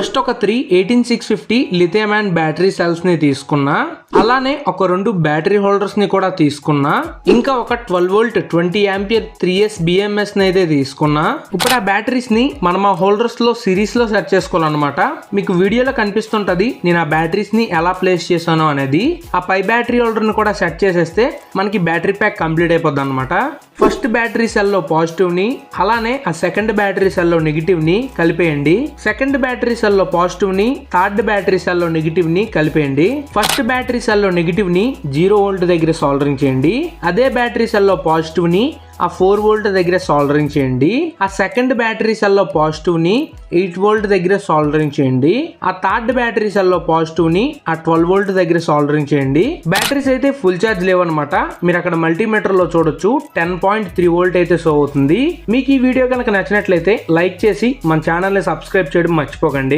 First ఒక 3 18650 lithium and battery cells ని తీసుకున్నా, అలానే ఒక 2 బ్యాటరీ హోల్డర్స్ ని కూడా తీసుకున్నా, ఇంకా ఒక 12 వోల్ట్ 20 ఆంపియర్ 3S BMS ని అయితే తీసుకున్నా. ఇప్పుడు ఆ బ్యాటరీస్ ని మనం ఆ హోల్డర్స్ లో సిరీస్ లో సెట్ చేసుకోవాలన్నమాట. మీకు వీడియోలో కనిపిస్తుంటది నేను ఆ బ్యాటరీస్ ని ఎలా ప్లేస్ చేశాను అనేది. ఆ పై బ్యాటరీ హోల్డర్ ని కూడా సెట్ చేసేస్తే మనకి బ్యాటరీ ప్యాక్ కంప్లీట్ అయిపోద్ది అనమాట. ఫస్ట్ బ్యాటరీ సెల్ లో పాజిటివ్ ని, అలానే ఆ సెకండ్ బ్యాటరీ సెల్ లో నెగిటివ్ ని కలిపేయండి. సెకండ్ బ్యాటరీ సెల్ లో పాజిటివ్ ని, థర్డ్ బ్యాటరీ సెల్ లో నెగిటివ్ ని కలిపేయండి. ఫస్ట్ బ్యాటరీ సెల్ లో నెగిటివ్ ని 0 వోల్ట్ దగ్గర సోల్డరింగ్ చేయండి. అదే బ్యాటరీ సెల్ లో పాజిటివ్ ని ఆ 4 వోల్ట్ దగ్గర సోల్డరింగ్ చేయండి. ఆ సెకండ్ బ్యాటరీ సెల్ లో పాజిటివ్ ని 8 వోల్ట్ దగ్గర సోల్డరింగ్ చేయండి. ఆ థర్డ్ బ్యాటరీ సెల్ లో పాజిటివ్ ని ఆ 12 వోల్ట్ దగ్గర సోల్డరింగ్ చేయండి. బ్యాటరీస్ అయితే ఫుల్ ఛార్జ్ లేవన్నమాట. మీరు అక్కడ మల్టీమీటర్ లో చూడొచ్చు 10.3 వోల్ట్ అయితే షో అవుతుంది. మీకు ఈ వీడియో కనుక నచ్చినట్లయితే లైక్ చేసి మన ఛానల్ ని సబ్స్క్రైబ్ చేయడం మర్చిపోకండి.